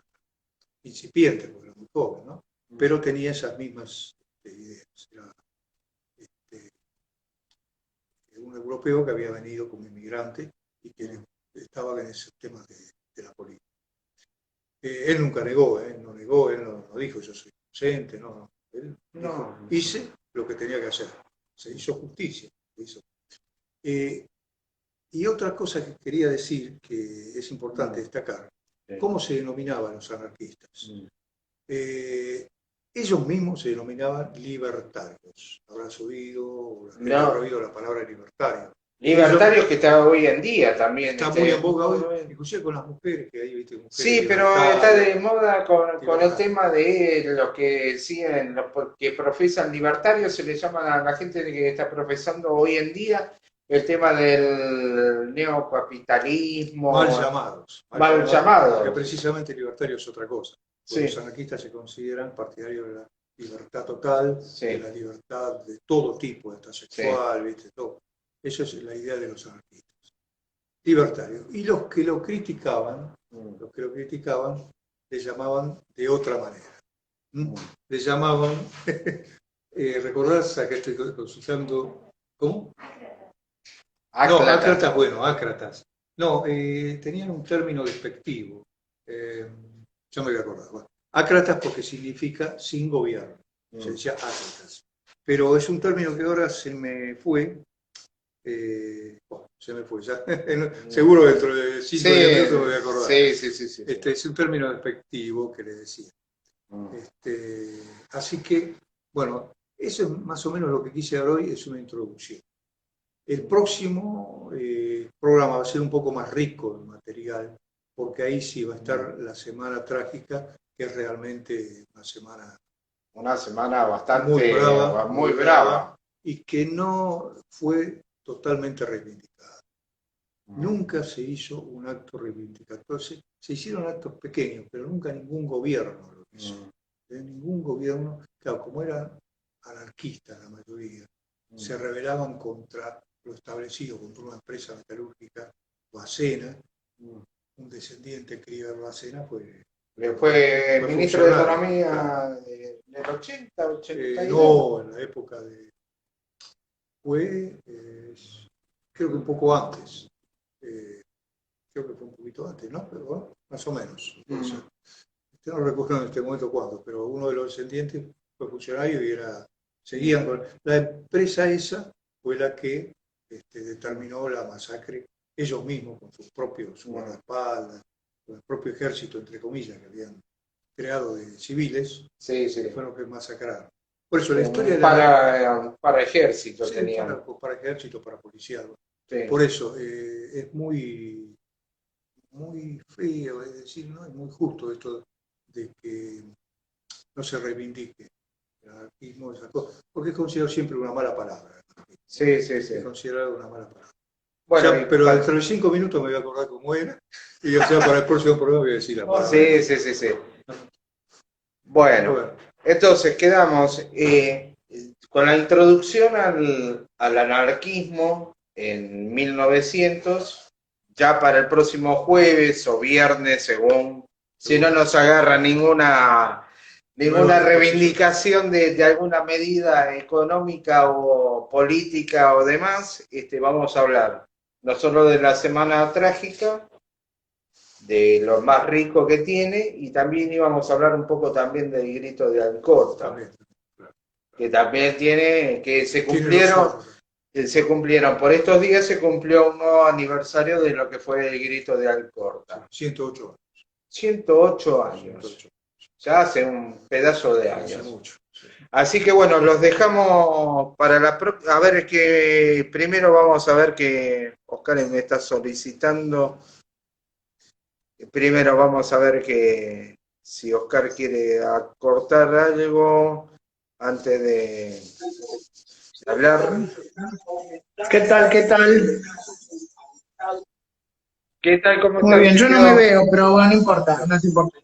[SPEAKER 2] incipiente, porque era muy joven, ¿no? Pero tenía esas mismas ideas. Era un europeo que había venido como inmigrante y que estaba en esos temas de la política. Él nunca negó, no negó, él no dijo yo soy inocente, no. Él dijo, hice lo que tenía que hacer. Se hizo justicia. Se hizo. Y otra cosa que quería decir, que es importante destacar, ¿cómo se denominaban los anarquistas? Ellos mismos se denominaban libertarios. Habrás oído la palabra libertario.
[SPEAKER 3] Libertarios que está hoy en día también.
[SPEAKER 2] Está muy en boga hoy, inclusive con las mujeres, que ahí viste mujeres.
[SPEAKER 3] Sí, pero está de moda con el tema de los que siguen, los que profesan libertarios, se le llama a la gente que está profesando hoy en día el tema del neocapitalismo. Mal llamados.
[SPEAKER 2] Porque precisamente libertario es otra cosa.
[SPEAKER 3] Sí.
[SPEAKER 2] Los anarquistas se consideran partidarios de la libertad total, de la libertad de todo tipo, hasta sexual, ¿viste? Todo. Eso es la idea de los anarquistas. Libertarios. Y los que lo criticaban, le llamaban de otra manera. Le llamaban, ¿recordás a que estoy consultando? ¿Cómo? Ácratas, ácratas. No, tenían un término despectivo. Yo me voy a acordar. Bueno, ácratas porque significa sin gobierno. Se decía ácratas. Pero es un término que ahora se me fue. Se me fue ya. Seguro dentro de 5 minutos me voy a acordar.
[SPEAKER 3] Sí.
[SPEAKER 2] Es un término despectivo que le decía. Así que, bueno, eso es más o menos lo que quise dar hoy, es una introducción. El próximo programa va a ser un poco más rico en material, porque ahí sí va a estar la semana trágica, que es realmente
[SPEAKER 3] una semana bastante
[SPEAKER 2] muy brava, y que no fue totalmente reivindicada. Nunca se hizo un acto reivindicatorio. Se hicieron actos pequeños, pero nunca ningún gobierno lo hizo. Ningún gobierno, claro, como eran anarquistas la mayoría, se rebelaban contra lo establecido, contra una empresa metalúrgica, Bacena. Un descendiente querido de Bacena fue
[SPEAKER 3] ministro de Economía del 80, 82.
[SPEAKER 2] No, en la época de... Fue, creo que un poco antes. Creo que fue un poquito antes, ¿no? Pero bueno, más o menos. No recuerdo en este momento cuándo, pero uno de los descendientes fue funcionario y seguían con... La empresa esa fue la que determinó la masacre, ellos mismos, con sus propios guardaespaldas, con el propio ejército, entre comillas, que habían creado de civiles, que fueron los que masacraron. Por eso la historia
[SPEAKER 3] para ejército
[SPEAKER 2] tenían. Para ejército, para policía. Por eso es muy feo, es decir, no es muy justo esto de que no se reivindique el anarquismo, esas cosas, porque es considerado siempre una mala palabra. Es considerado una mala palabra. Bueno, pero dentro de 5 minutos me voy a acordar cómo era, y para el próximo programa voy a decir la palabra.
[SPEAKER 3] Sí. Bueno, entonces quedamos con la introducción al anarquismo en 1900, ya para el próximo jueves o viernes, según, si no nos agarra ninguna reivindicación de alguna medida económica o política o demás, vamos a hablar no solo de la semana trágica, de lo más rico que tiene, y también íbamos a hablar un poco también del grito de Alcorta, que también tiene, que se cumplieron, por estos días se cumplió un nuevo aniversario de lo que fue el grito de Alcorta.
[SPEAKER 2] 108 años.
[SPEAKER 3] 108 años. Ya hace un pedazo de años. Así que bueno, los dejamos para la próxima. A ver, que primero vamos a ver que Oscar me está solicitando. Primero vamos a ver que si Oscar quiere acortar algo antes de hablar.
[SPEAKER 4] ¿Qué tal?
[SPEAKER 3] ¿Qué tal? ¿Cómo está,
[SPEAKER 4] Muy bien, yo no me
[SPEAKER 3] Emilio?
[SPEAKER 4] veo, pero bueno, no importa, no te importa.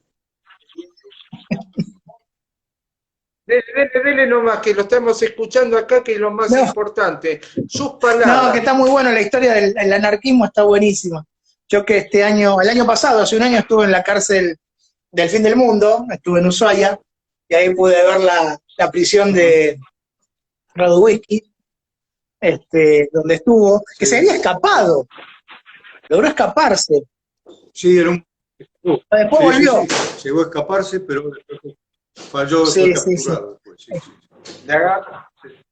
[SPEAKER 3] Dele, dele, dele nomás, que lo estamos escuchando acá, que es lo más
[SPEAKER 4] No,
[SPEAKER 3] importante. Sus
[SPEAKER 4] no, que
[SPEAKER 3] palabras.
[SPEAKER 4] está muy bueno, la historia del anarquismo está buenísima. Yo que este año, el año pasado, hace un año, estuve en la cárcel del fin del mundo, estuve en Ushuaia, y ahí pude ver la prisión de Radowisky, donde estuvo, que se
[SPEAKER 2] Sí,
[SPEAKER 4] había escapado, logró escaparse,
[SPEAKER 2] sí, era un...
[SPEAKER 4] después
[SPEAKER 2] Sí, sí,
[SPEAKER 4] volvió.
[SPEAKER 2] sí, llegó a escaparse, pero después falló, fue
[SPEAKER 4] Sí, sí, sí.
[SPEAKER 2] capturado después, sí, sí.
[SPEAKER 3] Le agarró,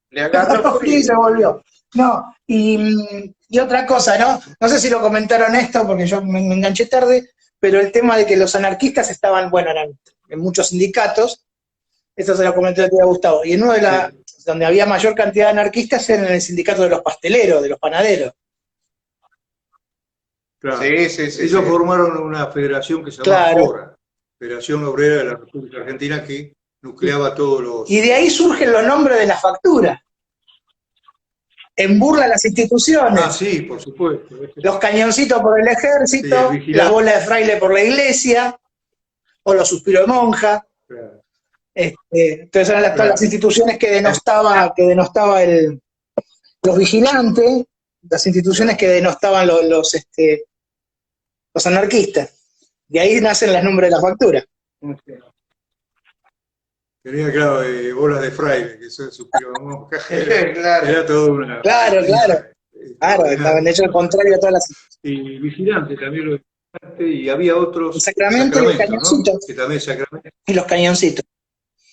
[SPEAKER 3] le agarró
[SPEAKER 4] Agarró frío y se
[SPEAKER 3] frío.
[SPEAKER 4] volvió. No, y otra cosa, ¿no? No sé si lo comentaron esto, porque yo me enganché tarde, pero el tema de que los anarquistas estaban, bueno, eran en muchos sindicatos, eso se lo comenté a Gustavo, y en uno de
[SPEAKER 2] Sí,
[SPEAKER 4] donde había mayor cantidad de anarquistas era en el sindicato de los pasteleros, de los panaderos.
[SPEAKER 2] claro.
[SPEAKER 3] Sí, sí, sí, sí.
[SPEAKER 2] Ellos formaron una federación que se llama
[SPEAKER 4] Claro.
[SPEAKER 2] FORA, Federación Obrera de la República Argentina, que nucleaba todos
[SPEAKER 4] Y de ahí surgen los nombres de las facturas, en burla a las
[SPEAKER 2] Ah,
[SPEAKER 4] instituciones.
[SPEAKER 2] sí, por supuesto.
[SPEAKER 4] Los cañoncitos por el
[SPEAKER 2] Sí, el
[SPEAKER 4] ejército, las
[SPEAKER 2] vigilante.
[SPEAKER 4] bolas de fraile por la iglesia, o los suspiros de monja.
[SPEAKER 2] Claro,
[SPEAKER 4] Entonces eran todas las
[SPEAKER 2] claro.
[SPEAKER 4] instituciones que denostaba los vigilantes, las instituciones que
[SPEAKER 2] Claro.
[SPEAKER 4] denostaban los anarquistas. De ahí nacen los nombres de la factura.
[SPEAKER 2] Tenía, claro, bolas de fraile, que eso suspiró monja.
[SPEAKER 3] Claro.
[SPEAKER 2] Era toda una
[SPEAKER 4] Claro, claro,
[SPEAKER 2] historia
[SPEAKER 4] claro, estaban
[SPEAKER 2] extraordinaria.
[SPEAKER 4] hechos al contrario a todas las.
[SPEAKER 2] Y vigilante también lo vigilante, y había
[SPEAKER 4] El
[SPEAKER 2] otros, el
[SPEAKER 4] sacramento y el
[SPEAKER 2] Sacramento, ¿no?
[SPEAKER 4] cañoncito.
[SPEAKER 2] Que también Sacramento.
[SPEAKER 4] Y los cañoncitos.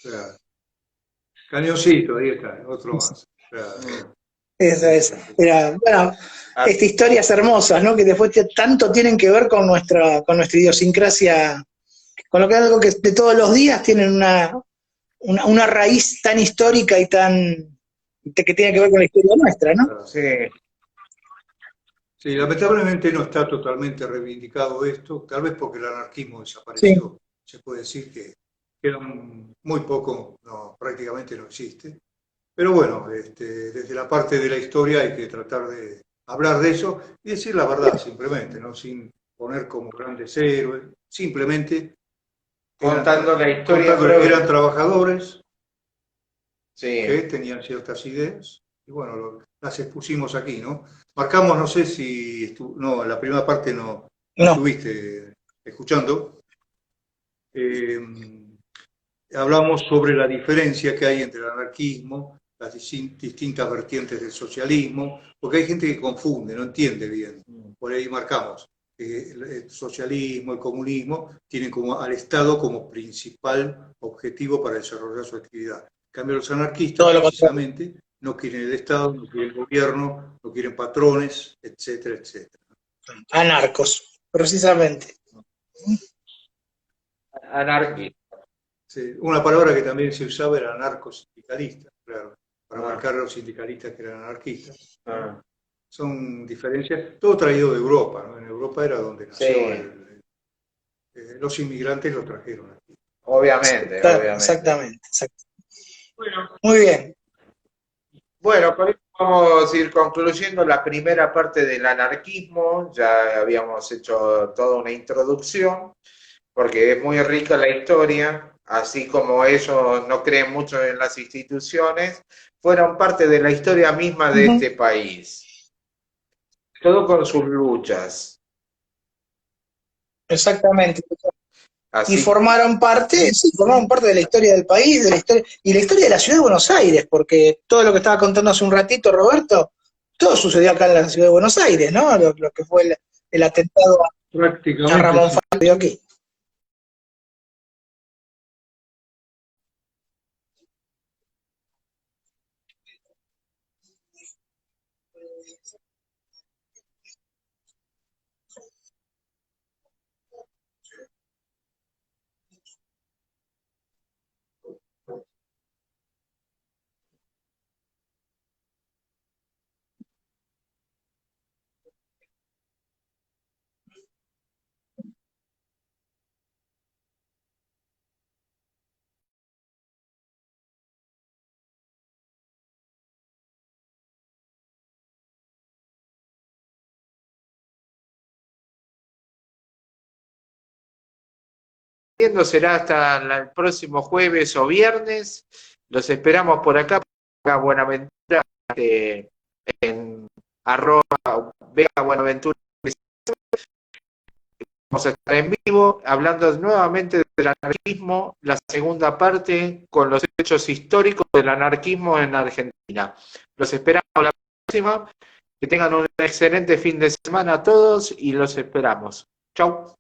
[SPEAKER 2] Claro. Cañoncito, ahí está, otro más. Claro.
[SPEAKER 4] Eso
[SPEAKER 2] Sí,
[SPEAKER 4] es.
[SPEAKER 2] sí, sí.
[SPEAKER 4] Era, bueno,
[SPEAKER 3] Ah,
[SPEAKER 4] historias hermosas, ¿no? Que después tanto tienen que ver con nuestra idiosincrasia, con lo que algo que de todos los días tienen una raíz tan histórica y que tiene que ver con la historia nuestra, ¿no?
[SPEAKER 2] Claro.
[SPEAKER 3] sí.
[SPEAKER 2] Sí, lamentablemente no está totalmente reivindicado esto, tal vez porque el anarquismo
[SPEAKER 4] Sí.
[SPEAKER 2] desapareció. Se puede decir que queda muy poco, no, prácticamente no existe. Pero bueno, desde la parte de la historia hay que tratar de hablar de eso y decir la verdad simplemente, ¿no? Sin poner como grandes héroes, simplemente
[SPEAKER 3] Contando la historia
[SPEAKER 2] contando, eran
[SPEAKER 3] propia.
[SPEAKER 2] trabajadores que
[SPEAKER 3] Sí.
[SPEAKER 2] tenían ciertas ideas y bueno, las expusimos aquí, ¿no? Marcamos, no sé si, no, la primera parte no
[SPEAKER 4] No.
[SPEAKER 2] estuviste escuchando. Eh, Hablamos sobre la diferencia que hay entre el anarquismo, las distintas vertientes del socialismo, porque hay gente que confunde, no entiende bien. Por ahí marcamos que el socialismo, el comunismo, tienen como al Estado como principal objetivo para desarrollar su actividad. En cambio, los anarquistas,
[SPEAKER 4] Todo lo contrario.
[SPEAKER 2] precisamente, no quieren el Estado, no quieren el gobierno, no quieren patrones, etcétera, etcétera.
[SPEAKER 4] Anarcos, precisamente.
[SPEAKER 3] Anarquía.
[SPEAKER 2] Sí, una palabra que también se usaba era anarcosindicalista, claro, para
[SPEAKER 3] Ah,
[SPEAKER 2] marcar a los sindicalistas que eran anarquistas.
[SPEAKER 3] ah.
[SPEAKER 2] Son diferencias, todo traído de Europa, ¿no? En Europa era donde nació
[SPEAKER 3] Sí,
[SPEAKER 2] los inmigrantes lo trajeron aquí.
[SPEAKER 3] obviamente,
[SPEAKER 4] Claro,
[SPEAKER 3] obviamente.
[SPEAKER 4] exactamente, exacto.
[SPEAKER 3] Bueno,
[SPEAKER 4] Muy bien.
[SPEAKER 3] bueno, con esto vamos a ir concluyendo la primera parte del anarquismo. Ya habíamos hecho toda una introducción, porque es muy rica la historia, así como ellos no creen mucho en las instituciones, fueron parte de la historia misma de
[SPEAKER 4] Ujú.
[SPEAKER 3] este país, todo con sus luchas.
[SPEAKER 4] Exactamente. Y
[SPEAKER 3] Así,
[SPEAKER 4] formaron parte, sí, formaron parte de la historia del país, de la historia, y la historia de la ciudad de Buenos Aires, porque todo lo que estaba contando hace un ratito Roberto, todo sucedió acá en la ciudad de Buenos Aires, ¿no? Lo que fue el atentado a
[SPEAKER 2] Prácticamente
[SPEAKER 4] Ramón
[SPEAKER 2] sí.
[SPEAKER 4] Fabio aquí.
[SPEAKER 3] despidiendo, será hasta el próximo jueves o viernes. Los esperamos por acá, Buenaventura, en @Vega_Buenaventura. Vamos a estar en vivo hablando nuevamente del anarquismo, la segunda parte con los hechos históricos del anarquismo en Argentina. Los esperamos la próxima. Que tengan un excelente fin de semana a todos y los esperamos. Chau.